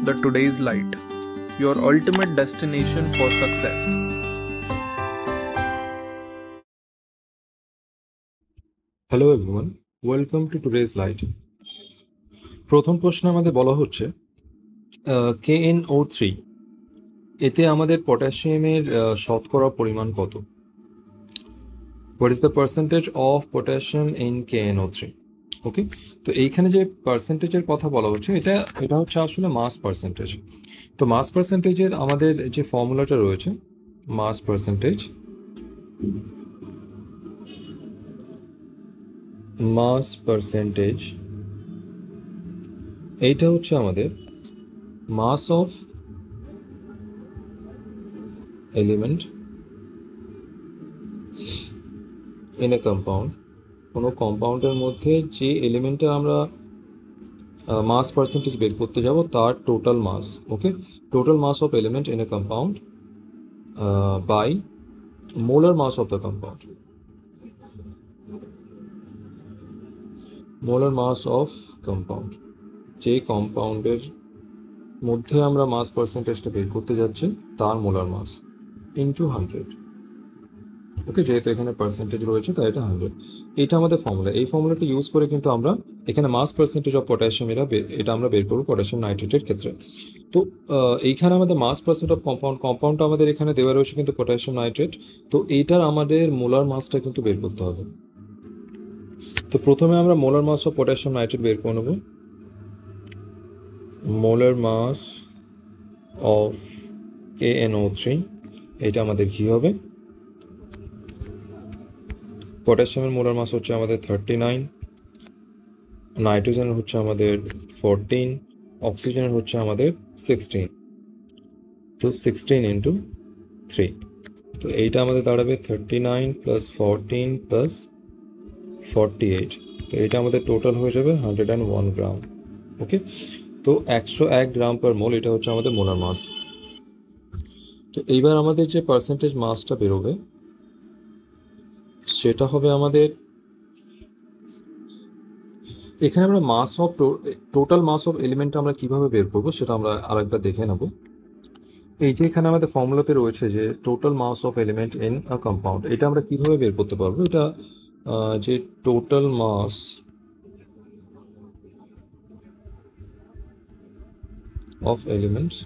the today's light, your ultimate destination for success. Hello everyone, welcome to today's light. প্রথম প্রশ্ন আমাদের বলা হচ্ছে KNO3 এতে আমাদের পটাশিয়ামের শতকরা পরিমাণ কত? What is the percentage of potassium in KNO3? ওকে, তো এইখানে যে পার্সেন্টেজের কথা বলা হচ্ছে এটা হচ্ছে আসলে মাস পার্সেন্টেজ। তো মাস পার্সেন্টেজের আমাদের যে ফর্মুলাটা রয়েছে, মাস পার্সেন্টেজ এইটা হচ্ছে আমাদের mass of element in a compound. কোনো কম্পাউন্ডের মধ্যে যে এলিমেন্টটা আমরা মাস পার্সেন্টেজ বের করতে যাব তার total mass. Okay, total mass of element in a compound by molar mass of the compound. Molar mass of compound, যে কম্পাউন্ডের মধ্যে আমরা মাস পার্সেন্টেজটা বের করতে যাচ্ছি তার মোলার মাস ইনটু 100। ওকে, যেহেতু এখানে পার্সেন্টেজ রয়েছে তাই এটা 100। এটা আমাদের ফর্মুলা। এই ফর্মুলাটা ইউজ করে কিন্তু আমরা এখানে মাস পার্সেন্টেজ অফ পটাশিয়াম এটা আমরা বের করবো পটাশিয়াম নাইট্রেটের ক্ষেত্রে। তো এইখানে আমাদের মাস পার্সেন্ট অফ কম্পাউন্ডটা আমাদের এখানে দেওয়া রয়েছে কিন্তু পটাশিয়াম নাইট্রেট। তো এইটার আমাদের মোলার মাসটা কিন্তু বের করতে হবে। তো প্রথমে আমরা molar mass of potassium nitrate বের করে নেব। মোলার মাস অফ KNO3 এটা আমাদের কি হবে? পটাশিয়ামের মোলার মাস হচ্ছে আমাদের 39, নাইট্রোজেনের হচ্ছে আমাদের 14, অক্সিজেনের হচ্ছে আমাদের 16। তো 16 ইন্টু 3, তো এইটা আমাদের দাঁড়াবে 39 প্লাস 14 প্লাস 48। তো এটা আমাদের টোটাল হয়ে যাবে 101 গ্রাম। ওকে, তো 101 গ্রাম পার মোল এটা হচ্ছে আমাদের মোলার মাস। তো এইবার আমাদের যে পার্সেন্টেজ মাসটা বেরোবে সেটা হবে আমাদের, এখানে আমরা টোটাল মাস অফ এলিমেন্ট আমরা কিভাবে বের করবো সেটা আমরা আরেকবার দেখে নেব। এই যে এখানে আমাদের ফর্মুলাতে রয়েছে যে total mass of element in a compound, এটা আমরা কিভাবে বের করতে পারবো? এটা যে total mass of elements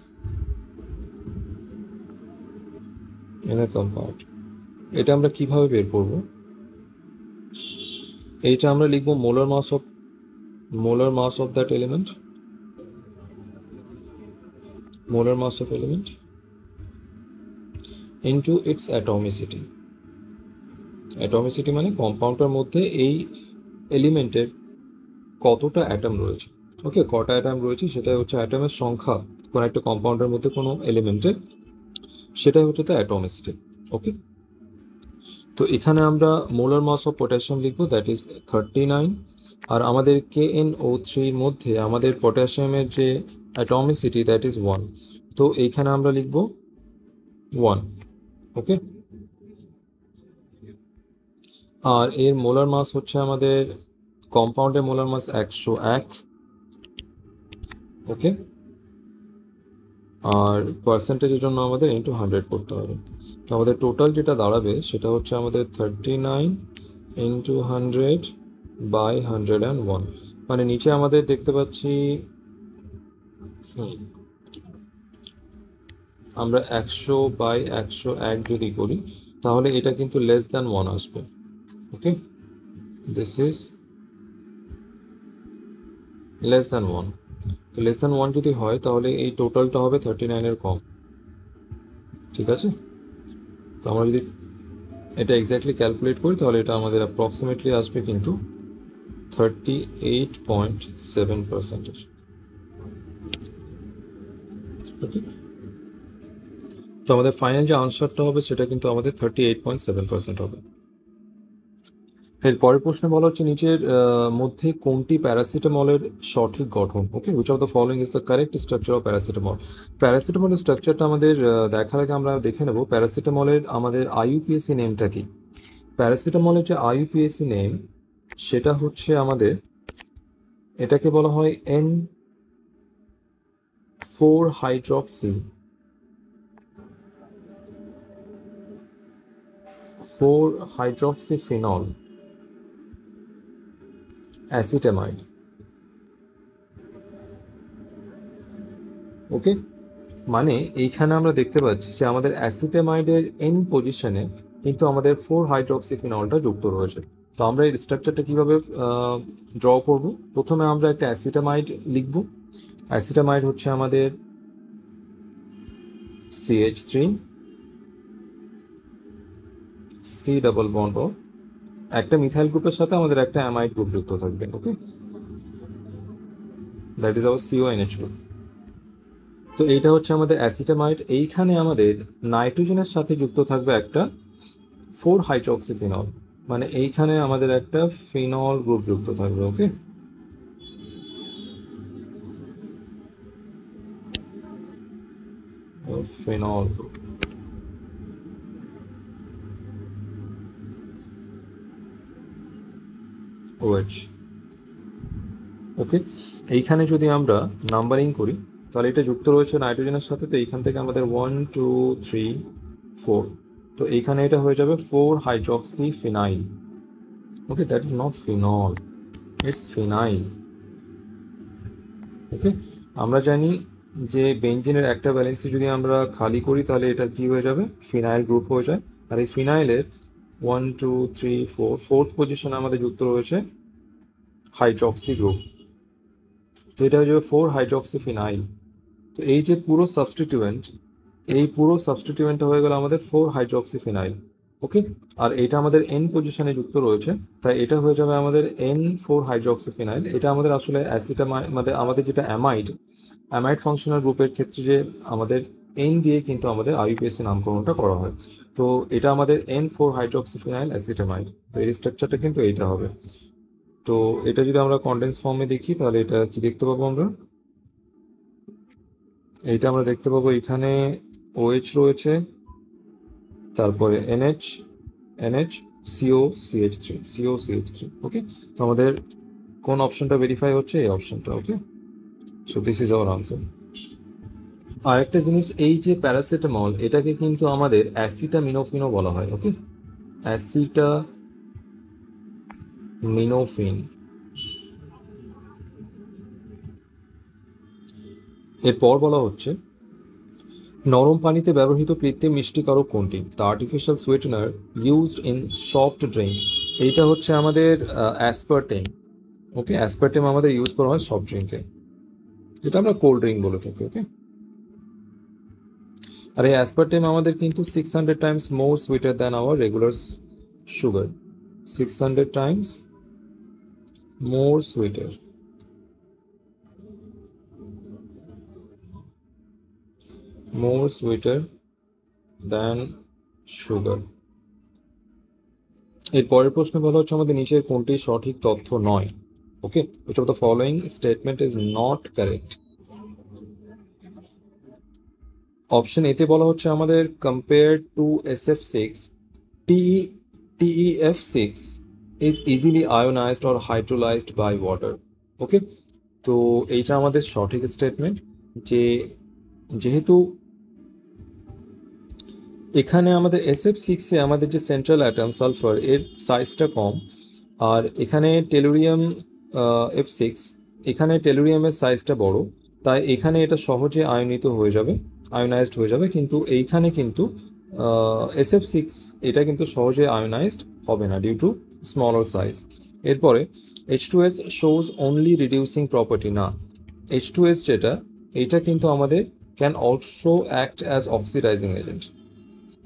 in a compound, এটা আমরা কিভাবে বের করব? এইটা আমরা লিখবো molar mass of that element, molar mass of element into its atomicity. Atomicity মানে কম্পাউন্ডের মধ্যে এই এলিমেন্টের কতটা অ্যাটম রয়েছে। ওকে, কটা অ্যাটম রয়েছে সেটাই হচ্ছে অ্যাটমের সংখ্যা কোনো একটা কম্পাউন্ডের মধ্যে কোনো এলিমেন্টের, সেটাই হচ্ছে তো অ্যাটমিসিটি। ওকে, তো এখানে আমরা মোলার মাস অফ পটাশিয়াম লিখবো, দ্যাট ইজ 39। আর আমাদের KNO3 মধ্যে আমাদের পটাশিয়ামের যে অ্যাটমিসিটি দ্যাট ইজ 1, তো এইখানে আমরা লিখবো 1। ওকে, আর এর মোলার মাস হচ্ছে আমাদের কম্পাউন্ডের মোলার মাস 101। ওকে, আর পার্সেন্টেজের জন্য আমাদের ইন্টু 100 করতে হবে। তো আমাদের টোটাল যেটা দাঁড়াবে সেটা হচ্ছে আমাদের 39 ইন্টু 100 বাই 101। মানে নিচে আমাদের দেখতে পাচ্ছি আমরা 100 বাই 101 যদি করি তাহলে এটা কিন্তু লেস দ্যান 1 আসবে। ওকে, দিস ইজ লেস দ্যান 1। তো লেস দ্যান 1 যদি হয় তাহলে এই টোটালটা হবে 39-এর কম। ঠিক আছে, তো আমরা যদি এটা এক্স্যাক্টলি ক্যালকুলেট করি তাহলে এটা আমাদের অ্যাপ্রক্সিমেটলি আসবে কিন্তু 38.7%। ওকে, তো আমাদের ফাইনাল যে আনসারটা হবে সেটা কিন্তু আমাদের 38.7% হবে। এর পরের প্রশ্নে বলা হচ্ছে নিচের মধ্যে কোনটি প্যারাসিটামলের সঠিক গঠন? Okay, which of the following is the correct structure of paracetamol? প্যারাসিটামলের স্ট্রাকচারটা আমাদের দেখার আগে আমরা দেখে নেব প্যারাসিটামলের আমাদের IUPAC নেমটা কি। প্যারাসিটামলের যে IUPAC নেম সেটা হচ্ছে আমাদের, এটাকে বলা হয় 4-hydroxy 4-hydroxyphenol acetamide. ওকে, মানে এইখানে আমরা দেখতে পাচ্ছি যে আমাদের অ্যাসিটামাইডের এন পজিশনে কিন্তু আমাদের 4-হাইড্রক্সিফিনলটা যুক্ত রয়েছে। তো আমরা এই স্ট্রাকচারটা কিভাবে ড্র করব? প্রথমে আমরা একটা অ্যাসিটামাইড লিখব। অ্যাসিটামাইড হচ্ছে আমাদের CH3 C ডাবল বন্ড ও একটা মিথাইল গ্রুপের সাথে আমাদের একটা অ্যামাইড গ্রুপ যুক্ত থাকবে। ওকে, দ্যাট ইজ আওয়ার CONH2। তো এইটা হচ্ছে আমাদের অ্যাসিটামাইড। এইখানে আমাদের নাইট্রোজেনের সাথে যুক্ত থাকবে একটা 4-হাইড্রক্সিফিনল, মানে এইখানে আমাদের একটা ফিনল গ্রুপ যুক্ত থাকবে। ওকে, ফিনল গ্রুপ। OH। ওকে, এইখানে যদি আমরা নাম্বারিং করি তাহলে এটা যুক্ত রয়েছে নাইট্রোজেনের সাথে, তো এইখান থেকে আমাদের 1 2 3 4, তো এইখানে এটা হয়ে যাবে 4-হাইড্রক্সিফিনাইল। Okay, that is not phenol, it's phenyl. Okay, আমরা জানি যে বেঞ্জিনের একটা ব্যালেন্সে যদি আমরা খালি করি তাহলে এটা কি হয়ে যাবে, ফিনাইল গ্রুপ হয়ে যায়। আর এই ফিনাইলের 1 2 3 4 ফোর্থ পজিশনে আমাদের যুক্ত রয়েছে হাইড্রক্সি গ্রুপ, তো এটা হয়ে যাবে 4-হাইড্রক্সিফিনাইল। তো এই যে পুরো সাবস্টিটিউয়েন্ট, এই পুরো সাবস্টিটিউয়েন্টটা হয়ে গেল আমাদের 4-হাইড্রক্সিফিনাইল। ওকে, আর এটা আমাদের এন পজিশনে যুক্ত রয়েছে, তাই এটা হয়ে যাবে আমাদের N4-হাইড্রক্সিফিনাইল। এটা আমাদের আসলে অ্যাসিটামাইড, আমাদের যেটা অ্যামাইড ফাংশনাল গ্রুপের ক্ষেত্রে যে আমাদের এন দিয়ে কিন্তু আমাদের IUPAC নামকরণটা করা হয়। তো এটা আমাদের N4-হাইড্রক্সিফিনাইল অ্যাসিটামাইড। তো এর স্ট্রাকচারটা কিন্তু এইটা হবে। তো এটা যদি আমরা কন্ডেন্স ফর্মে দেখি তাহলে এটা কি দেখতে পাবো আমরা? এইটা আমরা দেখতে পাবো এখানে OH রয়েছে, তারপরে NH COCH3। ওকে, তো আমাদের কোন অপশনটা ভেরিফাই হচ্ছে? এই অপশনটা। Okay, so this is our answer. আরেকটা জিনিস, এই যে প্যারাসিটামল, এটাকে কিন্তু আমাদের অ্যাসিটামিনোফিনও বলা হয়। ওকে, অ্যাসিটামিনোফিন। এরপর বলা হচ্ছে নরম পানিতে ব্যবহৃত কৃত্রিম মিষ্টিকারক কোনটি? The artificial sweetener used in soft drink. এইটা হচ্ছে আমাদের অ্যাসপারটেম। ওকে, অ্যাসপারটেম আমাদের ইউজ করা হয় সফট ড্রিঙ্কে, যেটা আমরা কোল্ড ড্রিঙ্ক বলে থাকি। ওকে, আর এই অ্যাসপারটেম আমাদের কিন্তু 600 times more sweater than hour regular sugar. 600 times more sweater than sugar. এর পরের প্রশ্ন বলা হচ্ছে আমাদের নিচের কোনটি সঠিক তথ্য নয়? ওকে, which of the following statement is not correct? Option এতে বলা হচ্ছে আমাদের compared to SF6 TEF6 is easily ionized or hydrolyzed by water. ওকে, তো এইটা আমাদের সঠিক স্টেটমেন্ট, যে যেহেতু এখানে আমাদের SF6-এ আমাদের যে সেন্ট্রাল অ্যাটম সালফার, এর সাইজটা কম, আর এখানে টেলুরিয়াম F6, এখানে টেলুরিয়ামের সাইজটা বড়, তাই এখানে এটা সহজে আয়োনাইজড হয়ে যাবে, কিন্তু এইখানে কিন্তু SF6 এটা কিন্তু সহজে আয়োনাইজড হবে না ডিউ টু স্মলার সাইজ। এরপরে H2S shows only reducing property, না, H2S যেটা, এইটা কিন্তু আমাদের can also act as oxidising agent,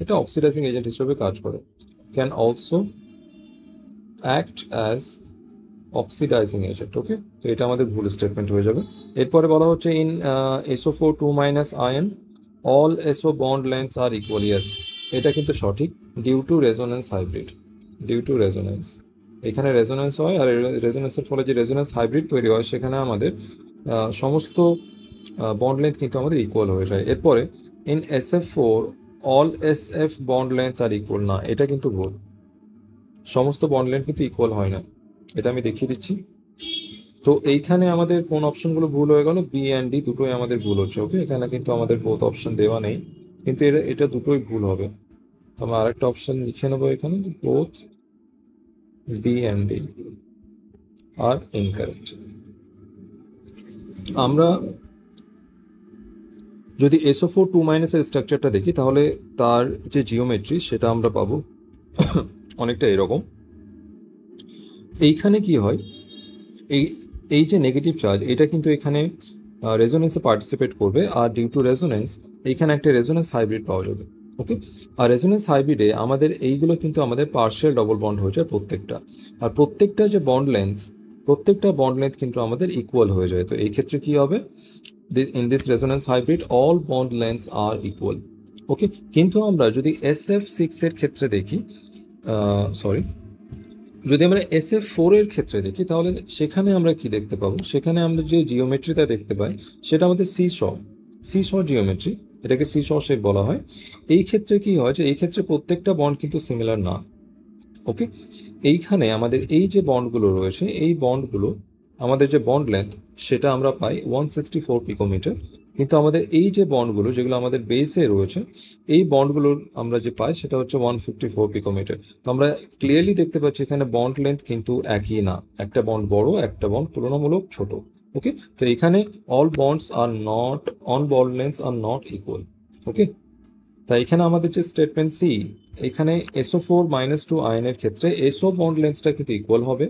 এটা অক্সিডাইজিং এজেন্ট হিসেবে কাজ করে, can also act as oxidising agent. Okay, তো এটা আমাদের ভুল স্টেটমেন্ট হয়ে যাবে। এরপরে বলা হচ্ছে in SO4 2- ion all SO bond lengths are equal. Yes, এটা কিন্তু সঠিক, ডিউ টু রেজোনেন্স হাইব্রিড, এখানে রেজোনেন্স হয়, আর রেজোনেন্সের ফলে যে রেজোনেন্স হাইব্রিড তৈরি হয় সেখানে আমাদের সমস্ত বন্ড লেন্থ কিন্তু আমাদের ইকুয়াল হয়ে যায়। এরপরে in SF4 all SF bond lengths are equal, না, এটা কিন্তু ভুল, সমস্ত বন্ড লেন্থ কিন্তু ইকুয়াল হয় না, এটা আমি দেখিয়ে দিচ্ছি। তো এইখানে আমাদের কোন অপশনগুলো ভুল হয়ে গেল? বি অ্যান্ড ডি দুটোই আমাদের ভুল হচ্ছে। ওকে, এখানে কিন্তু আমাদের বোথ অপশন দেওয়া নেই, কিন্তু এটা দুটোই ভুল হবে। তো আমরা আরেকটা অপশন লিখে নেবো এখানে, both B and D are incorrect. আমরা যদি SO4 2 এর স্ট্রাকচারটা দেখি, তাহলে তার যে জিওমেট্রি সেটা আমরা পাবো অনেকটা এরকম। এইখানে কি হয়, এই এই যে নেগেটিভ চার্জ, এটা কিন্তু এখানে রেজোনেন্সে পার্টিসিপেট করবে, আর ডিউ টু রেজোনেন্স এইখানে একটা রেজোনেন্স হাইব্রিড পাওয়া যাবে। ওকে, আর রেজোনেন্স হাইব্রিডে আমাদের এইগুলো কিন্তু আমাদের পার্শিয়াল ডবল বন্ড হয়ে যায় প্রত্যেকটা, আর প্রত্যেকটা যে বন্ড লেন্থ, প্রত্যেকটা বন্ড লেন্থ কিন্তু আমাদের ইকুয়াল হয়ে যায়। তো এই ক্ষেত্রে কি হবে, in this resonance hybrid all bond lengths are equal. ওকে, কিন্তু আমরা যদি SF6 এর ক্ষেত্রে দেখি, সরি, যদি আমরা SF4 এর ক্ষেত্রে দেখি, তাহলে সেখানে আমরা কি দেখতে পাবো, সেখানে আমরা যে জিওমেট্রিটা দেখতে পাই সেটা আমাদের সি-শ জিওমেট্রি, এটাকে সি-শ শেপ বলা হয়। এই ক্ষেত্রে কি হয়, যে এই ক্ষেত্রে প্রত্যেকটা বন্ড কিন্তু সিমিলার না। ওকে, এইখানে আমাদের এই যে বন্ডগুলো রয়েছে, এই বন্ডগুলো আমাদের যে বন্ড লেন্থ সেটা আমরা পাই 164 পিকোমিটার, কিন্তু আমাদের এই যে বন্ডগুলো যেগুলো আমাদের বেসে রয়েছে, এই বন্ডগুলোর আমরা যে পাই সেটা হচ্ছে 154 পিকোমিটার। তো আমরা ক্লিয়ারলি দেখতে পাচ্ছি এখানে বন্ড লেন্থ কিন্তু একই না, একটা বন্ড বড়, একটা বন্ড তুলনামূলক ছোট। ওকে, তো এখানে all bonds are not, on bond lengths are not equal. Okay, তাই এখানে আমাদের যে স্টেটমেন্ট সি, এখানে SO4 -2 আয়নের ক্ষেত্রে SO বন্ড লেন্থটা কিন্তু ইকুয়াল হবে,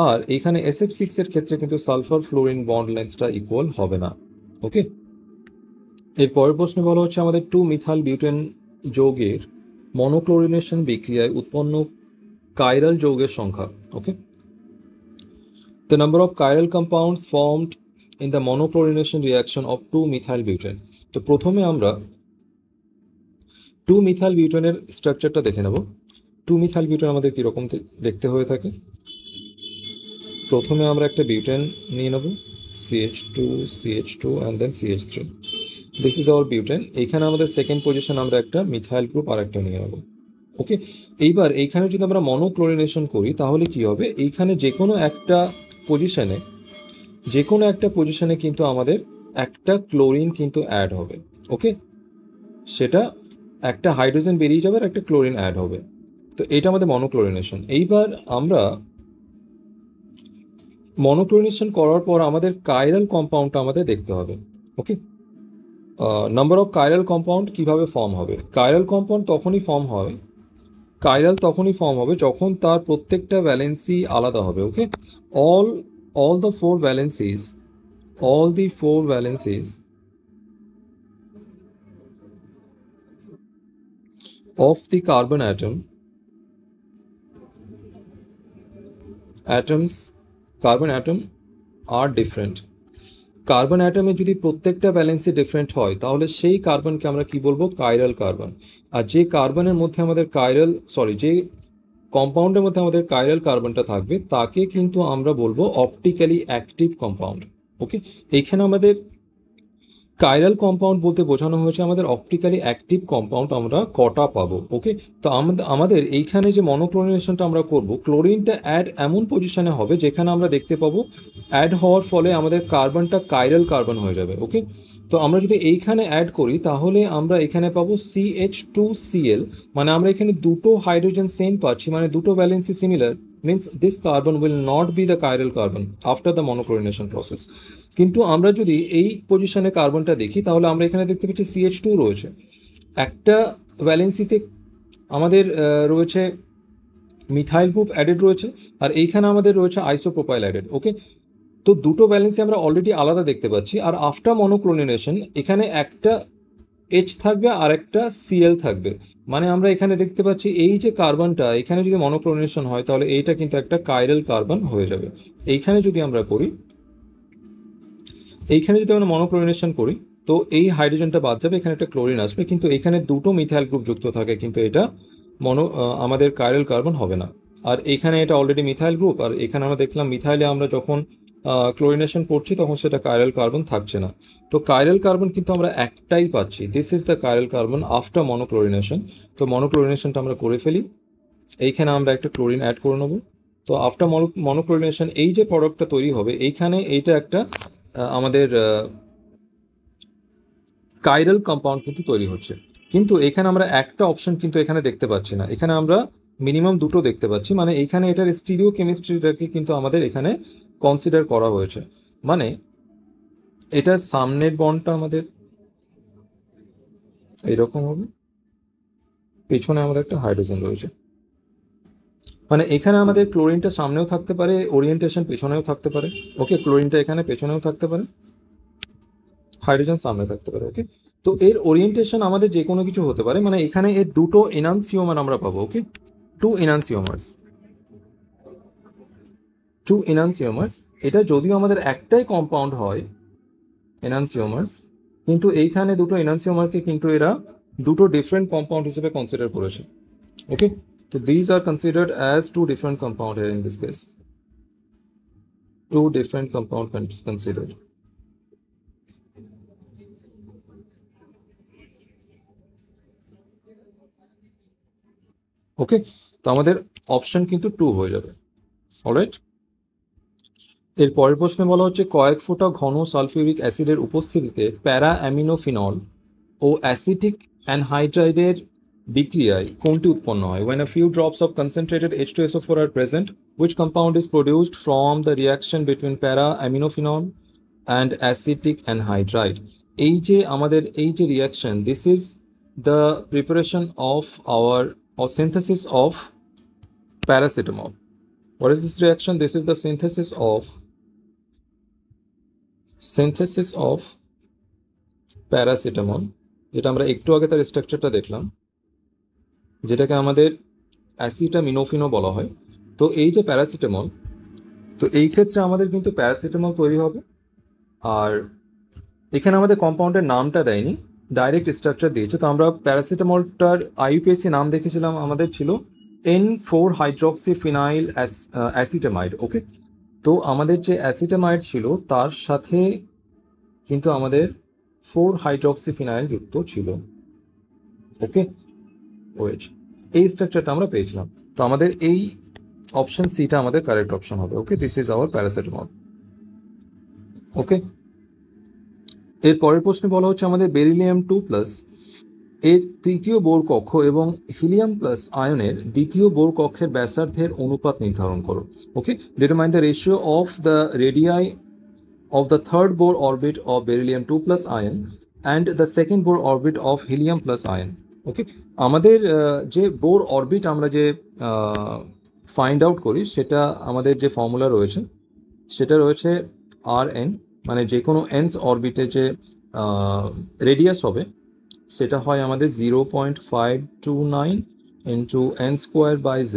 আর এখানে SF6 এর ক্ষেত্রে কিন্তু সালফার ফ্লোরিন বন্ড লেন্থটা ইকুয়াল হবে না। ওকে, এর পরের প্রশ্নে বলা হচ্ছে আমাদের 2 মিথাইল বিউটেন যৌগের মনোক্লোরিনেশন বিক্রিয়ায় উৎপন্ন কাইরাল যৌগের সংখ্যা। ওকে, the number of chiral compounds formed in the monochlorination reaction of 2 methyl butane. তো প্রথমে আমরা 2 মিথাইল বিউটেনের স্ট্রাকচারটা দেখে নেব। 2 মিথাইল বিউটেন আমাদের কীরকম দেখতে হয়ে থাকে। প্রথমে আমরা একটা বিউটেন নিয়ে নেব, CH2 CH2 and then CH3, this is our butane. এইখানে আমাদের সেকেন্ড পজিশন আমরা একটা মিথাইল গ্রুপ আর একটা নিয়ে নেব। ওকে, এইবার এইখানে যদি আমরা মনোক্লোরিনেশন করি তাহলে কি হবে, এইখানে যে কোনো একটা পজিশনে কিন্তু আমাদের একটা ক্লোরিন কিন্তু অ্যাড হবে। ওকে, সেটা একটা হাইড্রোজেন বেরিয়ে যাবে আর একটা ক্লোরিন অ্যাড হবে। তো এটা আমাদের মনোক্লোরিনেশন। এইবার আমরা মনোক্লোরিনেশন করার পর আমাদের কাইরাল কম্পাউন্ডটা আমাদের দেখতে হবে। ওকে, নাম্বার অফ কাইরাল কম্পাউন্ড কিভাবে ফর্ম হবে, কাইরাল তখনই ফর্ম হবে যখন তার প্রত্যেকটা ভ্যালেন্সি আলাদা হবে। ওকে, all the four valencies of the carbon atom are different. Carbon অ্যাটমে যদি প্রত্যেকটা ভ্যালেন্সি ডিফারেন্ট হয় তাহলে সেই কার্বনকে আমরা কি বলবো, কাইরাল কার্বন। আর যে কার্বনের মধ্যে আমাদের যে কম্পাউন্ডের মধ্যে আমাদের কাইরাল কার্বনটা থাকবে তাকে কিন্তু আমরা বলবো অপটিক্যালি অ্যাক্টিভ কম্পাউন্ড। ওকে, এইখানে আমাদের কাইরাল কম্পাউন্ড বলতে বোঝানো হয়েছে আমাদের অপটিক্যালি অ্যাক্টিভ কম্পাউন্ড আমরা কটা পাবো। ওকে, তো আমাদের এইখানে যে মনোক্লোরিনেশনটা আমরা করব, ক্লোরিনটা অ্যাড এমন পজিশনে হবে যেখানে আমরা দেখতে পাবো অ্যাড হওয়ার ফলে আমাদের কার্বনটা কাইরাল কার্বন হয়ে যাবে। ওকে, তো আমরা যদি এইখানে অ্যাড করি তাহলে আমরা এখানে পাবো CH2Cl, মানে আমরা এখানে দুটো হাইড্রোজেন সেম পাচ্ছি, মানে দুটো valency similar, means this carbon will not be the chiral carbon after the monochlorination process. কিন্তু আমরা যদি এই পজিশনে কার্বনটা দেখি তাহলে আমরা এখানে দেখতে পাচ্ছি CH2 রয়েছে, একটা ভ্যালেন্সিতে আমাদের রয়েছে মিথাইল গ্রুপ অ্যাডেড রয়েছে, আর এইখানে আমাদের রয়েছে আইসোপ্রোপাইল অ্যাডেড। ওকে, তো দুটো ভ্যালেন্সি আমরা অলরেডি আলাদা দেখতে পাচ্ছি, আর আফটার মনোক্লোরিনেশন এখানে একটা H থাকবে আর একটা Cl থাকবে, মানে আমরা এখানে দেখতে পাচ্ছি এই যে কার্বনটা এখানে যদি মনোক্লোরিনেশন হয় তাহলে এইটা কিন্তু একটা কাইরাল কার্বন হয়ে যাবে। এইখানে যদি আমরা মনোক্লোরিনেশন করি তো এই হাইড্রোজেনটা বাদ যাবে, এখানে একটা ক্লোরিন আসবে, কিন্তু এখানে দুটো মিথাইল গ্রুপ যুক্ত থাকে, কিন্তু এটা আমাদের কাইরাল কার্বন হবে না। আর এখানে এটা অলরেডি মিথাইল গ্রুপ, আর এখানে আমরা দেখলাম মিথাইলে আমরা যখন ক্লোরিনেশন করছি তখন সেটা কাইরাল কার্বন থাকছে না। তো কাইরাল কার্বন কিন্তু আমরা একটাই পাচ্ছি, this is the chiral carbon after monochlorination. তো মনোক্লোরিনেশনটা আমরা করে ফেলি, এইখানে আমরা একটা ক্লোরিন অ্যাড করে নেব, তো আফটার মনোক্লোরিনেশন এই যে প্রোডাক্টটা তৈরি হবে এইখানে এইটা একটা আমাদের কাইরাল কম্পাউন্ড কিন্তু তৈরি হচ্ছে। কিন্তু এখানে আমরা একটা অপশন কিন্তু এখানে দেখতে পাচ্ছি না, এখানে আমরা মিনিমাম দুটো দেখতে পাচ্ছি। মানে এখানে এটার স্টিরিও কেমিস্ট্রিটাকে কিন্তু আমাদের এখানে কনসিডার করা হয়েছে। মানে এটার সামনের বন্ডটা আমাদের এইরকম হবে, পেছনে আমাদের একটা হাইড্রোজেন রয়েছে। মানে এখানে আমাদের ক্লোরিনটা সামনেও থাকতে পারে, ওরিয়েন্টেশন পেছনেও থাকতে পারে। ওকে, ক্লোরিনটা এখানে পেছনেও থাকতে পারে, হাইড্রোজেন সামনে থাকতে পারে। ওকে, তো এর ওরিয়েন্টেশন আমাদের যে কোনো কিছু হতে পারে। মানে এখানে এর দুটো এনান্সিওমার আমরা পাবো। ওকে, টু এনান্সিওমার্স। এটা যদিও আমাদের একটাই কম্পাউন্ড হয় এনান্সিওমার্স, কিন্তু এইখানে দুটো এনান্সিওমারকে কিন্তু এরা দুটো ডিফারেন্ট কম্পাউন্ড হিসেবে কনসিডার করেছে। ওকে, তো these are considered as two different compound here in this case, two different compound considered. Okay, তো আমাদের অপশন কিন্তু 2 হয়ে যাবে। অলরাইট, এর পরের প্রশ্নে বলা হচ্ছে কয়েক ফোঁটা ঘন সালফিউরিক অ্যাসিডের উপস্থিতিতে প্যারা অ্যামিনোফিনল ও অ্যাসিটিক অ্যানহাইড্রাইডের বিক্রিয়ায় কোনটি উৎপন্ন হয়? When a few drops of concentrated H2SO4 are present, which compound is produced from the reaction between para aminophenol and acetic anhydride? এই যে আমাদের এই যে reaction, this is the preparation of our or synthesis of paracetamol. What is this reaction? This is the synthesis of paracetamol, যেটা আমরা একটু আগে তার স্ট্রাকচারটা দেখলাম, যেটাকে আমাদের অ্যাসিটামিনোফিনও বলা হয়। তো এই যে প্যারাসিটামল, তো এই ক্ষেত্রে আমাদের কিন্তু প্যারাসিটামল তৈরি হবে। আর এখানে আমাদের কম্পাউন্ডের নামটা দেয়নি, ডাইরেক্ট স্ট্রাকচার দিয়েছে। তো আমরা প্যারাসিটামলটার আইইউপিএসসি নাম দেখেছিলাম, আমাদের ছিল N4 হাইড্রক্সিফিনাইল অ্যাসিটামাইড। ওকে, তো আমাদের যে অ্যাসিটামাইড ছিল তার সাথে কিন্তু আমাদের 4 হাইড্রক্সিফিনাইল যুক্ত ছিল। ওকে, ওয়েট, এই স্ট্রাকচারটা আমরা পেয়েছিলাম। তো আমাদের এই অপশন সিটা আমাদের কারেক্ট অপশন হবে। ওকে, দিস ইজ আওয়ার প্যারাসিটামল। ওকে, এর পরের প্রশ্নে বলা হচ্ছে আমাদের বেরিলিয়াম 2+ এর তৃতীয় বোর কক্ষ এবং হিলিয়াম প্লাস আয়নের দ্বিতীয় বোর কক্ষের ব্যাসার্ধের অনুপাত নির্ধারণ করো। Okay, determine the ratio of the radii of the third Bohr orbit of beryllium 2+ ion and the second Bohr orbit of helium plus ion. ওকে, আমাদের যে বোর অরবিট আমরা যে ফাইন্ড আউট করি, সেটা আমাদের যে ফর্মুলা রয়েছে সেটা রয়েছে Rn, মানে যে কোনো nth অরবিটে যে রেডিয়াস হবে সেটা হয় আমাদের 0.529 ইন্টু n²/z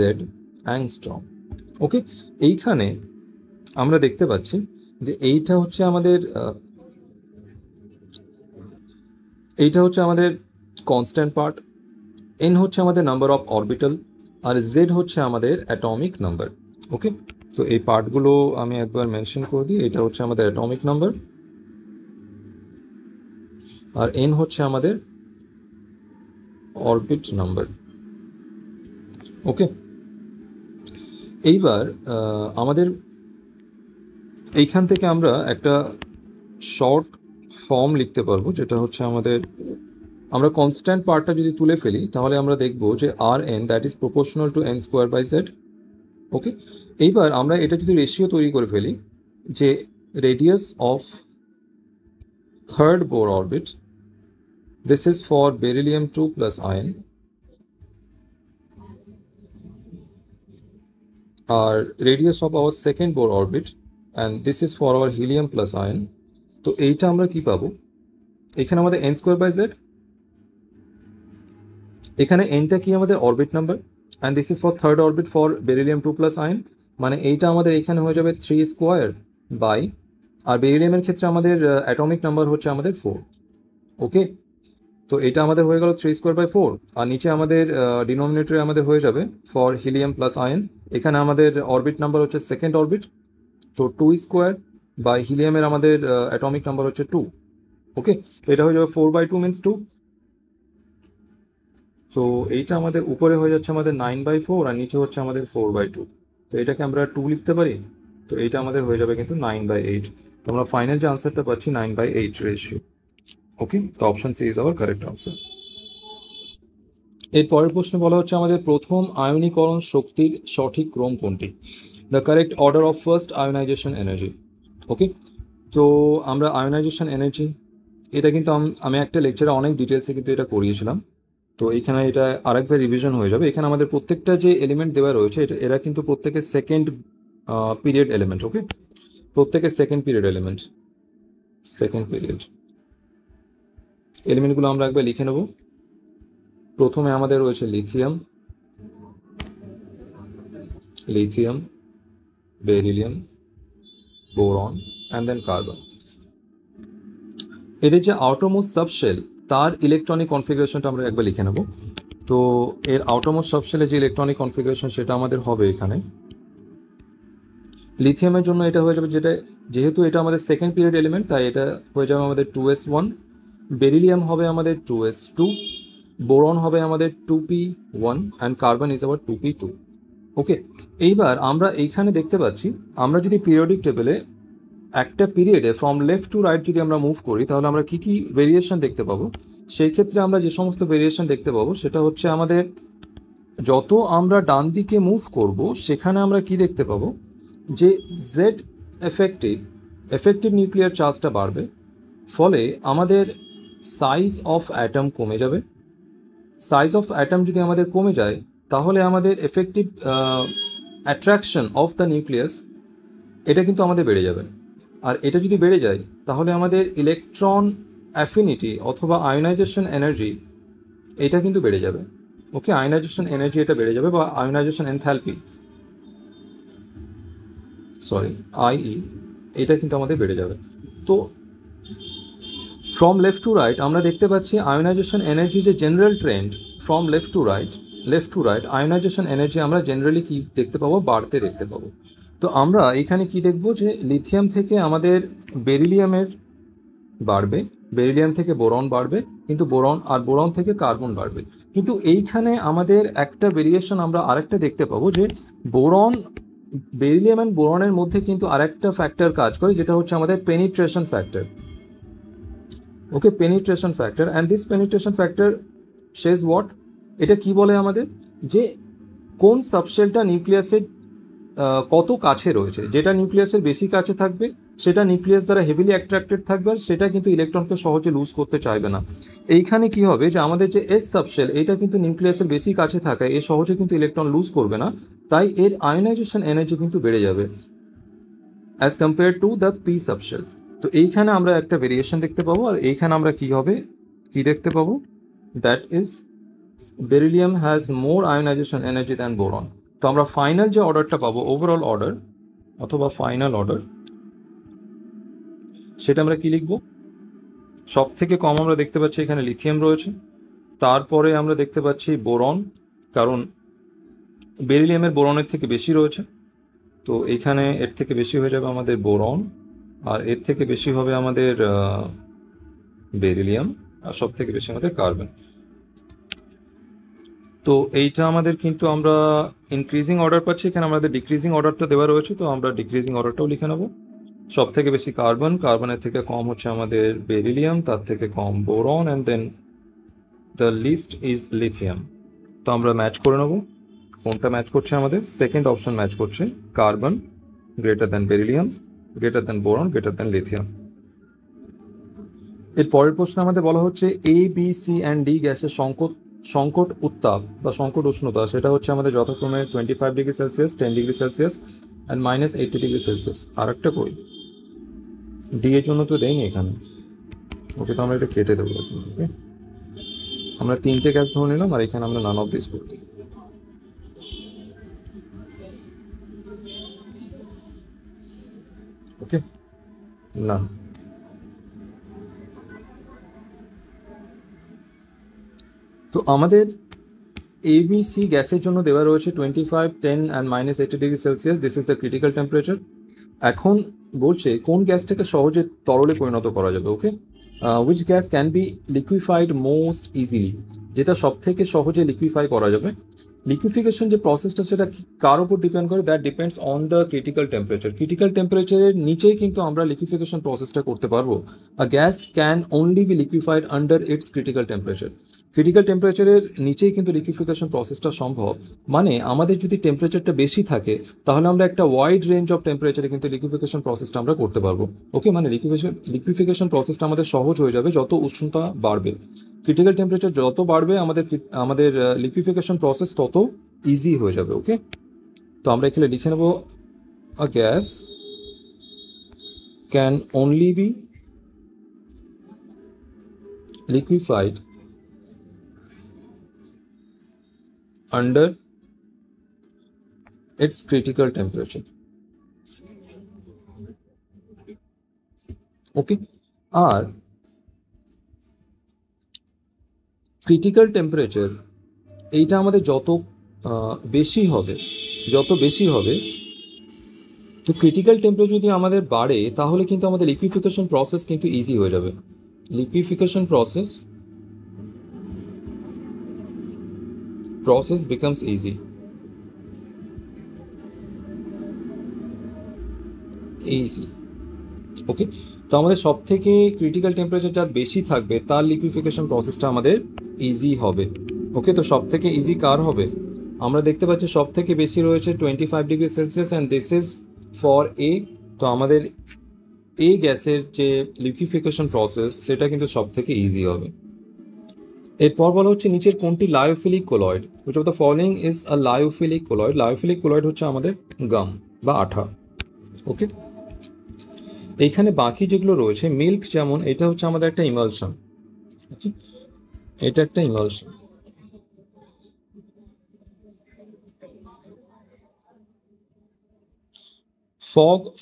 অ্যাংস্ট্রম। ওকে, এইখানে আমরা দেখতে পাচ্ছি যে এইটা হচ্ছে আমাদের কনস্ট্যান্ট পার্ট, এন হচ্ছে আমাদের নাম্বার অফ অরবিটাল, আর জেড হচ্ছে আমাদের অ্যাটমিক নাম্বার। ওকে, তো এই পার্টগুলো আমি একবার মেনশন করে দিই। এটা হচ্ছে আমাদের অ্যাটমিক নাম্বার, আর এন হচ্ছে আমাদের অরবিট নাম্বার। ওকে, এইবার আমাদের এইখান থেকে আমরা একটা শর্ট ফর্ম লিখতে পারবো, যেটা হচ্ছে আমরা কনস্ট্যান্ট পার্টটা যদি তুলে ফেলি তাহলে আমরা দেখব যে Rn that is proportional to n²/z। Okay, এইবার আমরা এটা যদি রেশিও তৈরি করে ফেলি যে radius of third Bohr orbit, this is for beryllium 2+ ion, আর radius of our second Bohr orbit and this is for our helium plus ion. তো এইটা আমরা কি পাবো, এখানে আমাদের n²/z, এখানে nটা কি আমাদের orbit number, and this is for third orbit for beryllium 2+ ion, মানে এইটা আমাদের এখানে হয়ে যাবে 3² বাই, আর বেরিলিয়ামের ক্ষেত্রে আমাদের অ্যাটমিক নাম্বার হচ্ছে আমাদের 4। ওকে, তো এটা আমাদের হয়ে গেল 3²/4, আর নিচে আমাদের ডিনোমিনেটরে আমাদের হয়ে যাবে ফর হিলিয়াম প্লাস আয়ন, এখানে আমাদের অরবিট নাম্বার হচ্ছে সেকেন্ড অরবিট, তো 2² বাই হিলিয়ামের আমাদের অ্যাটমিক নাম্বার হচ্ছে 2। ওকে, তো এটা হয়ে যাবে 4/2 মিনস 2। তো এইটা আমাদের উপরে হয়ে যাচ্ছে আমাদের 9/4, আর নিচে হচ্ছে আমাদের 4/2। তো এটাকে আমরা 2 লিখতে পারি। তো এইটা আমাদের হয়ে যাবে কিন্তু 9/8। তো আমরা ফাইনাল যে আনসারটা পাচ্ছি 9/8 রেশিও। ওকে, তো option C is our correct answer. এর পরের প্রশ্নে বলা হচ্ছে আমাদের প্রথম আয়নীকরণ শক্তির সঠিক ক্রম কোনটি? The correct order of first ionisation energy. Okay, তো আমরা আয়নাইজেশন এনার্জি, এটা কিন্তু আমি একটা লেকচারে অনেক ডিটেলসে কিন্তু এটা করিয়েছিলাম। তো এখানে এটা আরেকবার রিভিশন হয়ে যাবে। এখানে আমাদের প্রত্যেকটা যে এলিমেন্ট দেওয়া রয়েছে এরা কিন্তু প্রত্যেকের সেকেন্ড পিরিয়ড এলিমেন্ট। ওকে, প্রত্যেকের second period element. Second period এলিমেন্টগুলো আমরা একবার লিখে নেব। প্রথমে আমাদের রয়েছে lithium, beryllium, boron and then carbon. এদের যে আউটারমোস্ট সাবশেল তার ইলেকট্রনিক কনফিগারেশনটা আমরা একবার লিখে নেব। তো এর আউটারমোস্ট সাবশেলের যে ইলেকট্রনিক কনফিগারেশন সেটা আমাদের হবে এখানে। লিথিয়ামের জন্য এটা হয়ে যাবে, যেহেতু এটা আমাদের সেকেন্ড পিরিয়ড এলিমেন্ট তাই এটা হয়ে যাবে আমাদের 2s1। বেরিলিয়াম হবে আমাদের 2s2, বোরন হবে আমাদের 2p1 অ্যান্ড কার্বন ইজ আবার 2p2। ওকে, এইবার আমরা এইখানে দেখতে পাচ্ছি আমরা যদি পিরিয়ডিক টেবিলে একটা পিরিয়ডে ফ্রম লেফট টু রাইট যদি আমরা মুভ করি তাহলে আমরা কি কি ভেরিয়েশন দেখতে পাবো। সেই ক্ষেত্রে আমরা যে সমস্ত ভেরিয়েশন দেখতে পাবো সেটা হচ্ছে আমাদের যত আমরা ডান দিকে মুভ করব সেখানে আমরা কি দেখতে পাবো যে জেড এফেক্টিভ নিউক্লিয়ার চার্জটা বাড়বে, ফলে আমাদের সাইজ অফ অ্যাটম কমে যাবে। সাইজ অফ অ্যাটম যদি আমাদের কমে যায় তাহলে আমাদের effective attraction of the nucleus এটা কিন্তু আমাদের বেড়ে যাবে। আর এটা যদি বেড়ে যায় তাহলে আমাদের ইলেকট্রন অ্যাফিনিটি অথবা আয়োনাইজেশন এনার্জি এটা কিন্তু বেড়ে যাবে। ওকে, আয়োনাইজেশন এনার্জি এটা বেড়ে যাবে বা আয়োনাইজেশন এনথ্যালপি, আইই, এটা কিন্তু আমাদের বেড়ে যাবে। তো ফ্রম লেফট টু রাইট আমরা দেখতে পাচ্ছি আয়োনাইজেশন এনার্জি যে general trend from left to right ionization energy আমরা জেনারেলি কি দেখতে পাবো, বাড়তে দেখতে পাবো। তো আমরা এখানে কি দেখব যে লিথিয়াম থেকে আমাদের বেরিলিয়ামের বাড়বে, বেরিলিয়াম থেকে বোরন বাড়বে, কিন্তু বোরন থেকে কার্বন বাড়বে। কিন্তু এইখানে আমাদের একটা ভেরিয়েশন আমরা আরেকটা দেখতে পাবো যে বেরিলিয়াম অ্যান্ড বোরনের মধ্যে কিন্তু আরেকটা ফ্যাক্টর কাজ করে যেটা হচ্ছে আমাদের penetration factor. Okay, penetration factor, and this penetration factor Sage what, এটা কি বলে আমাদের যে কোন সাবশেলটা নিউক্লিয়াসের কত কাছে রয়েছে। যেটা নিউক্লিয়াসের বেশি কাছে থাকবে সেটা নিউক্লিয়াস দ্বারা হেভিলি অ্যাট্রাক্টেড থাকবে আর সেটা কিন্তু ইলেকট্রনকে সহজে লুজ করতে চাইবে না। এইখানে কি হবে যে আমাদের যে এস সাবশেল এটা কিন্তু নিউক্লিয়াসের বেশি কাছে থাকায় এ সহজে কিন্তু ইলেকট্রন লুজ করবে না, তাই এর আয়োনাইজেশন এনার্জি কিন্তু বেড়ে যাবে as compare to the P subshell. তো এইখানে আমরা একটা ভেরিয়েশন দেখতে পাবো। আর এইখানে আমরা কি দেখতে পাবো, that is beryllium has more ionization energy than boron. তো আমরা ফাইনাল যে অর্ডারটা পাবো, ওভারঅল অর্ডার অথবা ফাইনাল অর্ডার, সেটা আমরা কি লিখবো, সব থেকে কম আমরা দেখতে পাচ্ছি এখানে লিথিয়াম রয়েছে, তারপরে আমরা দেখতে পাচ্ছি বোরন, কারণ বেরিলিয়ামের বোরনের থেকে বেশি রয়েছে, তো এখানে এর থেকে বেশি হয়ে যাবে আমাদের বোরন, আর এর থেকে বেশি হবে আমাদের বেরিলিয়াম, আর সব থেকে বেশি আমাদের কার্বন। তো এইটা আমাদের কিন্তু আমরা ইনক্রিজিং অর্ডার পাচ্ছি, এখানে আমাদের ডিক্রিজিং অর্ডারটা দেওয়া রয়েছে, তো আমরা ডিক্রিজিং অর্ডারটাও লিখে নেব। সব থেকে বেশি কার্বনের থেকে কম হচ্ছে আমাদের বেরিলিয়াম, তার থেকে কম boron, and then the list is lithium. তো আমরা ম্যাচ করে নেব, কোনটা ম্যাচ করছে, আমাদের সেকেন্ড অপশন ম্যাচ করছে, carbon greater than beryllium greater than boron greater than lithium. এর পরের প্রশ্ন আমাদের বলা হচ্ছে A B C and D গ্যাসের সংকট উত্তাপ বা সংকট উষ্ণতা সেটা হচ্ছে আমাদের যথাক্রমে 25 degree Celsius, 10 degree Celsius and -80 degree Celsius. আর একটা কই, ডি এর জন্য তো দেয়নি এখানে। ওকে, তো আমরা এটা কেটে দেবো। ওকে, আমরা 3টে গ্যাস ধরে নিলাম আর এখানে আমরা নান অফ দিস করতে। ওকে, না, তো আমাদের ABC গ্যাসের জন্য দেওয়া রয়েছে 25, 10 and -80 degree Celsius, this is the critical temperature. এখন বলছে কোন গ্যাসটাকে সহজে তরলে পরিণত করা যাবে। Okay, which gas can be liquefied most easily, যেটা সব থেকে সহজে লিকুইফাই করা যাবে। লিকুইফিকেশন যে প্রসেসটা সেটা কার উপর ডিপেন্ড করে, that depends on the critical temperature. Critical টেম্পারেচারের নিচেই কিন্তু আমরা লিকুইফিকেশন প্রসেসটা করতে পারবো। A gas can only be liquefied under its critical temperature. Critical টেম্পারেচারের নিচেই কিন্তু লিকুইফিকেশন প্রসেসটা সম্ভব। মানে আমাদের যদি টেম্পারেচারটা বেশি থাকে তাহলে আমরা একটা ওয়াইড রেঞ্জ অফ টেম্পারেচারে কিন্তু লিকুইফিকেশন প্রসেসটা আমরা করতে পারবো। ওকে, মানে লিকুইফিকেশন প্রসেসটা আমাদের সহজ হয়ে যাবে যত উষ্ণতা বাড়বে। ক্রিটিক্যাল টেম্পারেচার যত বাড়বে আমাদের লিকুইফিকেশন প্রসেস তত ইজি হয়ে যাবে। ওকে, তো আমরা এখানে লিখে নেব a gas can only be liquefied under its critical temperature. Okay, আর ক্রিটিক্যাল টেম্পারেচার এইটা আমাদের যত বেশি হবে তো ক্রিটিক্যাল টেম্পারেচার যদি আমাদের বাড়ে তাহলে কিন্তু আমাদের লিকুইফিকেশন প্রসেস কিন্তু ইজি হয়ে যাবে। Liquefaction process becomes easy. ওকে, তো আমাদের সব থেকে ক্রিটিক্যাল টেম্পারেচার যা বেশি থাকবে তার লিকুইফিকেশন প্রসেসটা আমাদের ইজি হবে। ওকে, তো সব থেকে ইজি কার হবে? আমরা দেখতে পাচ্ছি সব থেকে বেশি রয়েছে 25 degree Celsius and this is for a. তো আমাদের এই গ্যাসের যে লিকুইফিকেশন প্রসেস সেটা কিন্তু সব থেকে ইজি হবে। এরপর বলা হচ্ছে নিচের কোনটি lyophilic colloid? Which of the following is a lyophilic colloid? Lyophilic colloid হচ্ছে আমাদের গাম বা আঠা। ওকে, এইখানে বাকি যেগুলো রয়েছে মিল্ক, যেমন এটা হচ্ছে আমাদের একটা ইমালশন। ওকে, এটা একটা ইমালশন।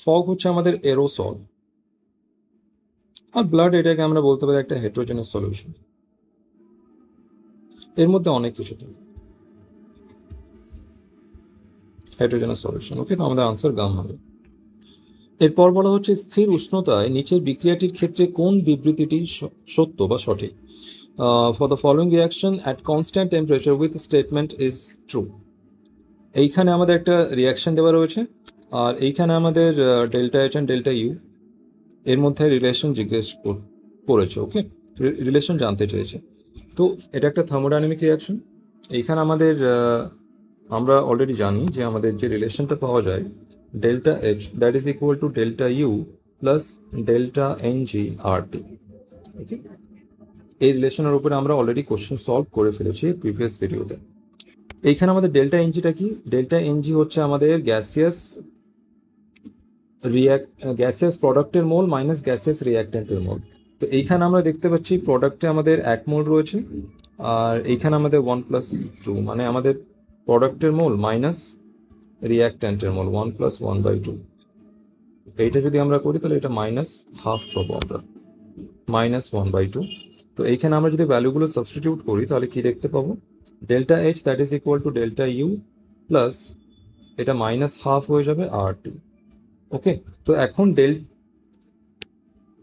ফগ হচ্ছে আমাদের এরোসল। আর ব্লাড, এটাকে আমরা বলতে পারি একটা হেটেরোজেনাস সলিউশন। এর মধ্যে অনেক কিছু থাকে, হেটেরোজেনাস সলিউশন। ওকে, তো আমাদের আনসার গাম হবে। এরপর বলা হচ্ছে স্থির উষ্ণতায় নিচের বিক্রিয়াটির ক্ষেত্রে কোন বিবৃতিটি সত্য বা সঠিক? For the following reaction at constant temperature with statement is true. এইখানে আমাদের একটা রিয়াকশন দেওয়া রয়েছে আর এইখানে আমাদের delta H and delta U এর মধ্যে রিলেশন জিজ্ঞেস করেছে। ওকে, রিলেশন জানতে চেয়েছে। তো এটা একটা থার্মোডাইনামিক রিয়াকশন। এইখানে আমাদের আমরা অলরেডি জানি যে আমাদের যে রিলেশনটা পাওয়া যায় delta H that is equal to delta U plus delta N G R T. Okay, এই রিলেশনের উপরে আমরা অলরেডি কোশ্চেন সলভ করে ফেলেছি প্রিভিয়াস ভিডিওতে। এইখানে আমাদের ডেল্টা এনজিটা কি? ডেল্টা এনজি হচ্ছে আমাদের গ্যাসিয়াস প্রোডাক্টের মোল মাইনাস গ্যাসিয়াস রিয়াক্ট্যান্টের মোল। তো এইখানে আমরা দেখতে পাচ্ছি প্রোডাক্টে আমাদের 1 মোল রয়েছে আর এইখানে আমাদের 1+2, মানে আমাদের প্রোডাক্টের মোল মাইনাস রিয়াক্ট্যান্টের মোল 1+1/2। এইটা যদি আমরা করি তাহলে এটা -1/2 পাবো আমরা, -1/2। তো এইখানে আমরা যদি ভ্যালুগুলো সাবস্টিটিউট করি তাহলে কি দেখতে পাবো? Delta H that is equal to delta U plus এটা -1/2 হয়ে যাবে আর টি। ওকে, তো এখন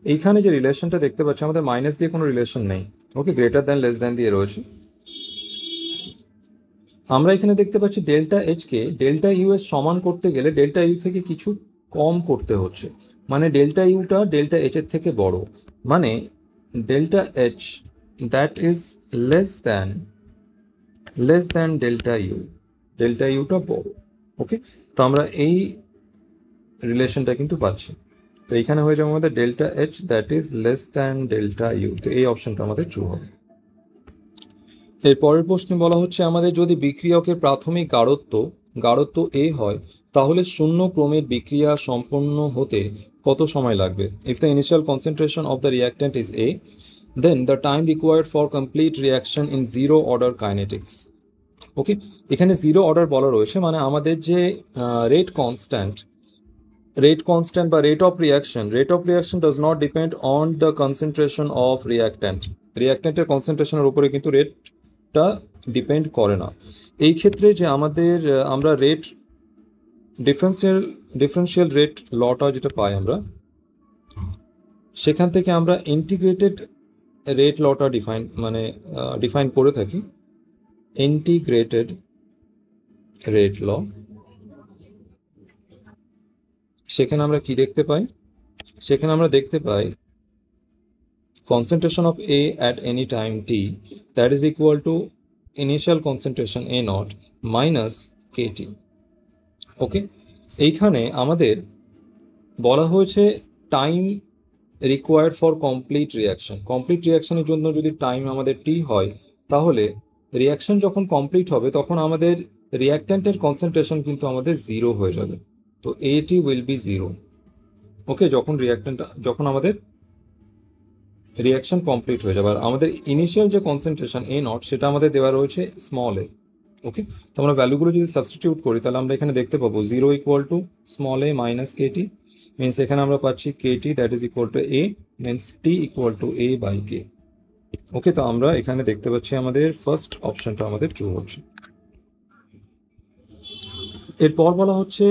এইখানে যে রিলেশনটা দেখতে পাচ্ছি আমাদের মাইনাস দিয়ে কোনো রিলেশন নেই। ওকে, গ্রেটার দ্যান লেস দ্যান দিয়ে রয়েছে। আমরা এখানে দেখতে পাচ্ছি ডেল্টা এইচকে ডেল্টা ইউ এর সমান করতে গেলে ডেল্টা ইউ থেকে কিছু কম করতে হচ্ছে, মানে ডেল্টা ইউটা ডেল্টা এইচ এর থেকে বড়, মানে delta H that is less than delta ইউটা বড়। ওকে, তো আমরা এই রিলেশনটা কিন্তু পাচ্ছি। তো এইখানে হয়ে যাবে আমাদের delta H that is less than delta U. তো এই অপশনটা আমাদের ট্রু হবে। এর পরের প্রশ্নে বলা হচ্ছে আমাদের যদি বিক্রিয়কের প্রাথমিক গাঢ়ত্ব এ হয় তাহলে শূন্য ক্রমের বিক্রিয়া সম্পন্ন হতে কত সময় লাগবে? If the initial concentration of the reactant is a then the time required for complete reaction in zero order kinetics. Okay, এখানে জিরো অর্ডার বলা রয়েছে, মানে আমাদের যে রেট constant বা rate of reaction does not depend on the concentration of রিয়াক্ট্যান্টের কনসেন্ট্রেশনের উপরে কিন্তু রেটটা ডিপেন্ড করে না। এই ক্ষেত্রে যে আমরা রেট ডিফারেন্সিয়াল রেট লটা যেটা পাই আমরা, সেখান থেকে আমরা ইন্টিগ্রেটেড রেট লটা ডিফাইন করে থাকি। ইন্টিগ্রেটেড রেড ল, সেখানে আমরা কি দেখতে পাই? সেখানে আমরা দেখতে পাই concentration of A at any time t, that is equal to initial concentration A naught minus KT. ওকে, এইখানে আমাদের বলা হয়েছে time required for complete reaction. Complete রিয়াকশনের জন্য যদি টাইম আমাদের টি হয়, তাহলে রিয়াকশন যখন কমপ্লিট হবে তখন আমাদের রিয়াক্ট্যান্টের কনসেন্ট্রেশন কিন্তু আমাদের জিরো হয়ে যাবে। তো এটি উইল বি জিরো। ওকে, যখন আমাদের রিয়াকশন কমপ্লিট হয়ে যাবে, আর আমাদের ইনিশিয়াল যে কনসেন্ট্রেশন এ নট সেটা আমাদের দেওয়া রয়েছে স্মল এ। ওকে, তো আমরা ভ্যালুগুলো যদি সাবস্টিটিউট করি তাহলে আমরা এখানে দেখতে পাবো 0 equal to small a minus KT, means এখানে আমরা পাচ্ছি KT that is equal to a, means T equal to a by K. Okay, তো আমরা এখানে দেখতে পাচ্ছি আমাদের ফার্স্ট অপশনটা আমাদের ট্রু হচ্ছে। এরপর বলা হচ্ছে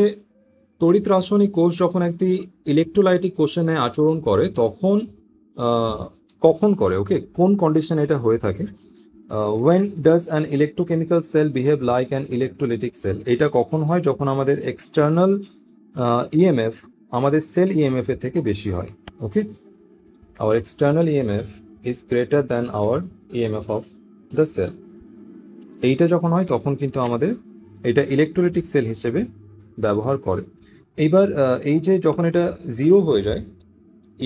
তড়িৎ রাসায়নিক কোষ যখন একটি ইলেকট্রোলাইটিক কোষে আচরণ করে তখন কখন করে? ওকে, কোন কন্ডিশন এটা হয়ে থাকে? when does an electrochemical cell behave like an electrolytic cell? এটা কখন হয়? যখন আমাদের এক্সটার্নাল ইএমএফ আমাদের সেল ইএমএফ এর থেকে বেশি হয়। ওকে, our external EMF is greater than our EMF of the cell. এইটা যখন হয় তখন কিন্তু আমাদের এটা ইলেকট্রোলাইটিক সেল হিসেবে ব্যবহার করে। এইবার এই যে যখন এটা জিরো হয়ে যায়,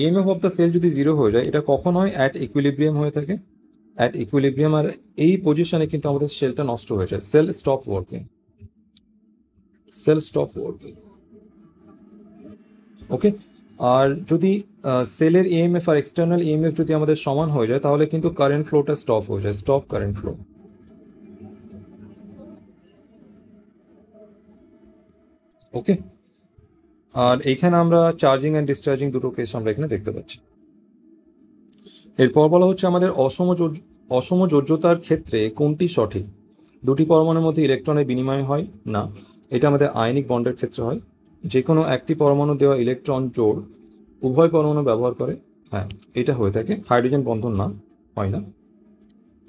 ইএমএফ অফ দ্য সেল যদি জিরো হয়ে যায়, এটা কখন হয়? অ্যাট ইকুইলিব্রিয়াম হয়ে থাকে, অ্যাট ইকুইলিব্রিয়াম। আর এই পজিশনে কিন্তু আমাদের সেলটা নষ্ট হয়ে যায়, cell stop working, cell stop working. Okay, আর যদি সেলের ইএমএফ আর এক্সটার্নাল ইএমএফ যদি আমাদের সমান হয়ে যায় তাহলে কিন্তু কারেন্ট ফ্লোটা স্টপ হয়ে যায়, স্টপ কারেন্ট ফ্লো। ওকে, আর এইখানে আমরা চার্জিং অ্যান্ড ডিসচার্জিং দুটো কেস আমরা এখানে দেখতে পাচ্ছি। এরপর বলা হচ্ছে আমাদের অসমযোজ্যতার ক্ষেত্রে কোনটি সঠিক? দুটি পরমাণুর মধ্যে ইলেকট্রনের বিনিময় হয় না, এটা আমাদের আয়নিক বন্ডের ক্ষেত্রে হয়। যে কোনো একটি পরমাণু দেওয়া ইলেকট্রন জোড় উভয় পরমাণু ব্যবহার করে, হ্যাঁ এটা হয়ে থাকে। হাইড্রোজেন বন্ধন না, হয় না।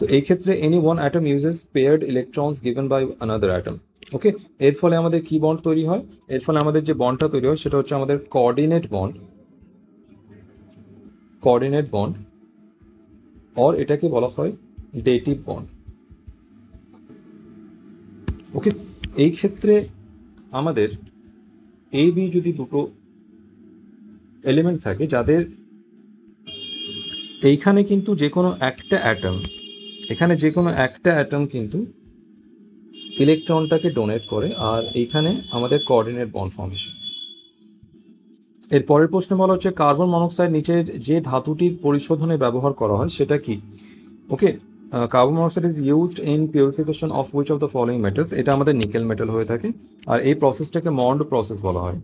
তো এই ক্ষেত্রে any one atom uses paired electrons given by another atom. Okay, এর ফলে আমাদের কি বন্ড তৈরি হয়? এর ফলে আমাদের যে বন্ডটা তৈরি হয় সেটা হচ্ছে আমাদের কোঅর্ডিনেট বন্ড, কোঅর্ডিনেট বন্ড, আর এটাকে বলা হয় ডেটিভ বন্ড। ওকে, এই ক্ষেত্রে আমাদের এ বি যদি দুটো এলিমেন্ট থাকে যাদের এইখানে কিন্তু যে কোনো একটা অ্যাটম, এখানে যে কোনো একটা অ্যাটম কিন্তু ইলেকট্রনটাকে ডোনেট করে, আর এইখানে আমাদের কোঅর্ডিনেট বন্ড ফর্মেশন। এর পরের প্রশ্নে বলা হচ্ছে কার্বন মনোক্সাইড নিচের যে ধাতুটির পরিশোধনে ব্যবহার করা হয় সেটা কি? Okay, carbon monoxide is used in purification of which of the following metals? এটা আমাদের নিকেল মেটাল হয়ে থাকে, আর এই প্রসেসটাকে মন্ড প্রসেস বলা হয়।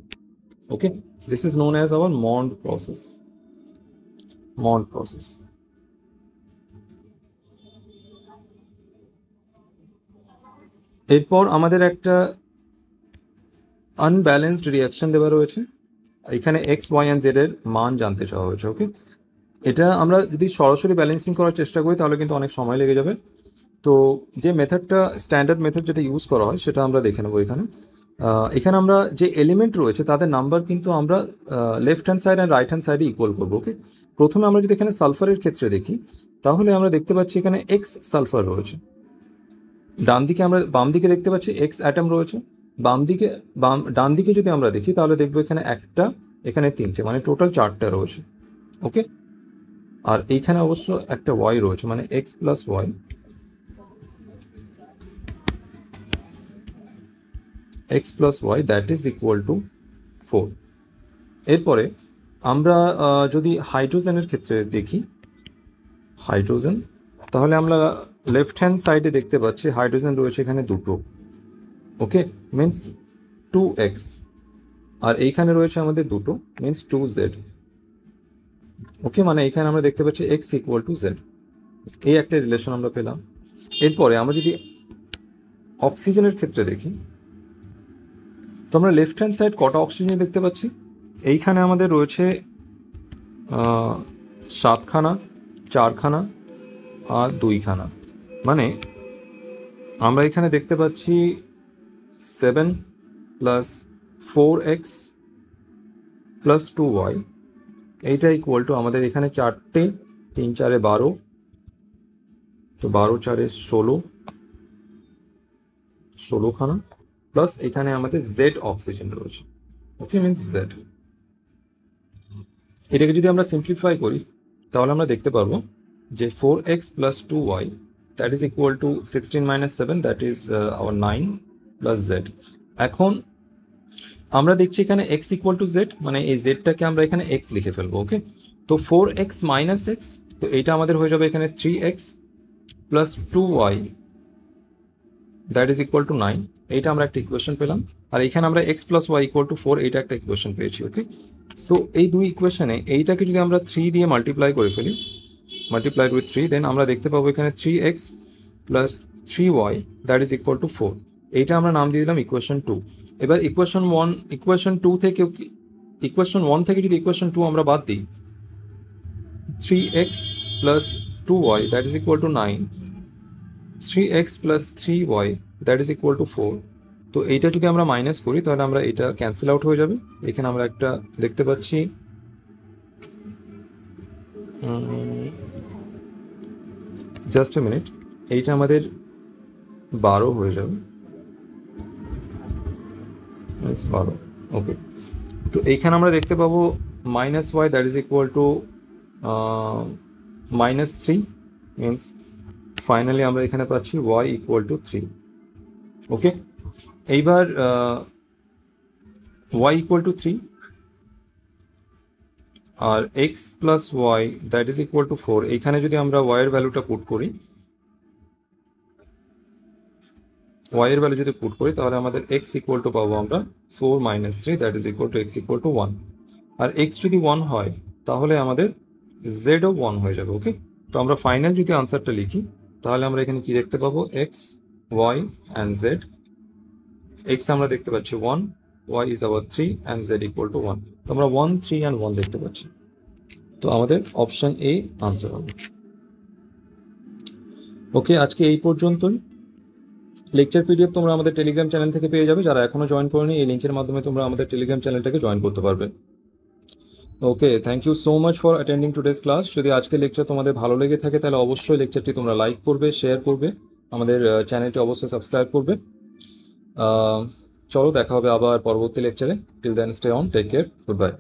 Okay, this is known as our Mond process, Mond process. এরপর আমাদের একটা আনব্যালেন্সড রিয়াকশন দেওয়া রয়েছে, এখানে এক্স ওয়াই অ্যান্ড জেড এর মান জানতে চাওয়া হয়েছে। ওকে, এটা আমরা যদি সরাসরি ব্যালেন্সিং করার চেষ্টা করি তাহলে কিন্তু অনেক সময় লেগে যাবে। তো যে মেথডটা স্ট্যান্ডার্ড মেথড যেটা ইউজ করা হয় সেটা আমরা দেখে নেবো। এখানে আমরা যে এলিমেন্ট রয়েছে তাদের নাম্বার কিন্তু আমরা left hand side and right hand সাইডে ইকুয়াল করবো। ওকে, প্রথমে আমরা যদি এখানে সালফারের ক্ষেত্রে দেখি তাহলে আমরা দেখতে পাচ্ছি এখানে এক্স সালফার রয়েছে, ডান দিকে আমরা বাম দিকে দেখতে পাচ্ছি এক্স অ্যাটম রয়েছে, ডান দিকে যদি আমরা দেখি তাহলে দেখবো এখানে একটা, এখানে তিনটে, মানে টোটাল চারটা রয়েছে। ওকে, আর এইখানে অবশ্য একটা ওয়াই রয়েছে, মানে x plus y, x plus y that is equal to 4। এরপরে আমরা যদি হাইড্রোজেনের ক্ষেত্রে দেখি হাইড্রোজেন, তাহলে আমরা লেফট হ্যান্ড সাইডে দেখতে পাচ্ছি হাইড্রোজেন রয়েছে এখানে দুটো। ওকে, মিনস 2x, আর এইখানে রয়েছে আমাদের দুটো, মিনস 2z। ওকে, মানে এখানে আমরা দেখতে পাচ্ছি x ইকুয়াল টু z, এই একটা রিলেশন আমরা পেলাম। এরপরে আমরা যদি অক্সিজেনের ক্ষেত্রে দেখি তো আমরা লেফট হ্যান্ড সাইড কটা অক্সিজেন দেখতে পাচ্ছি? এইখানে আমাদের রয়েছে 7খানা, 4খানা আর 2খানা, মানে আমরা এখানে দেখতে পাচ্ছি 7 প্লাস 4x প্লাস 2y, এইটা ইকুয়াল টু আমাদের এখানে 4টে, 3 4 12, তো 12 4 16খানা, প্লাস এখানে আমাদের জেড অক্সিজেন রয়েছে। ওকে, মিনস জেড। এটাকে যদি আমরা সিম্পলিফাই করি তাহলে আমরা দেখতে পারবো যে 4x plus 2y that is equal two 16 minus 7, that is our 9 plus Z. এখন আমরা দেখছি এখানে x ইকুয়াল টু জেড, মানে এই জেডটাকে আমরা এখানে x লিখে ফেলবো। ওকে, তো 4x মাইনাস এক্স, তো এইটা আমাদের হয়ে যাবে এখানে 3x plus 2y that is equal two 9, এইটা আমরা একটা ইকুয়েশন পেলাম। আর এখানে আমরা x plus y equal to 4, এইটা একটা ইকুয়েশন পেয়েছি। ওকে, তো এই দুই ইকুয়েশনে এইটাকে যদি আমরা 3 দিয়ে মাল্টিপ্লাই করে ফেলি, মাল্টিপ্লাইড উইথ 3, দেন আমরা দেখতে পাবো এখানে 3x plus 3y that is equal to 4, এইটা আমরা নাম দিয়ে দিলাম ইকুয়েশন 2। এবার ইকুয়েশন 1 থেকে যদি ইকুয়েশন 2 আমরা বাদ দিই, 3x plus 2y that is equal two 9, 3x plus 3y that is equal to 4, তো এইটা যদি আমরা মাইনাস করি তাহলে আমরা এটা ক্যান্সেল আউট হয়ে যাবে। এখানে আমরা একটা দেখতে পাচ্ছি জাস্ট এ মিনিট, এইটা আমাদের 12 হয়ে যাবে, 12। ওকে, তো এইখানে আমরা দেখতে পাবো minus y that is equal to minus 3, means finally আমরা এখানে পাচ্ছি ওয়াই ইকুয়াল টু 3। ওকে, এইবার ওয়াই ইকুয়াল টু 3 আর x plus y that is equal to 4, এইখানে যদি আমরা ওয়াইয়ের ভ্যালুটা পুট করি, ওয়াইয়ের ভ্যালু যদি পুট করি তাহলে আমাদের এক্স ইকুয়াল টু পাবো আমরা 4 minus 3 that is equal to x equal to 1, আর এক্স যদি 1 হয় তাহলে আমাদের জেডও 1 হয়ে যাবে। ওকে, তো আমরা ফাইনাল যদি আনসারটা লিখি তাহলে আমরা এখানে কি দেখতে পাবো, x y and z. X আমরা দেখতে পাচ্ছি 1, y is our 3 and z equal to 1, তো আমরা 1 3 অ্যান্ড 1 দেখতে পাচ্ছি, তো আমাদের অপশন এ আনসার হবে। ওকে, আজকে এই পর্যন্তই। লেকচার পিডিএফ তোমরা আমাদের টেলিগ্রাম চ্যানেল থেকে পেয়ে যাবে, যারা এখনো জয়েন করেনি এই লিঙ্কের মাধ্যমে তোমরা আমাদের টেলিগ্রাম চ্যানেলটাকে জয়েন করতে পারবে। Okay, thank you so much for attending today's class. যদি আজকের লেকচার তোমাদের ভালো লেগে থাকে তাহলে অবশ্যই লেকচারটি তোমরা লাইক করবে, শেয়ার করবে, আমাদের চ্যানেলটি অবশ্যই সাবস্ক্রাইব করবে। চলো দেখা হবে আবার পরবর্তী লেকচারে। Till then stay on, take care, good bye.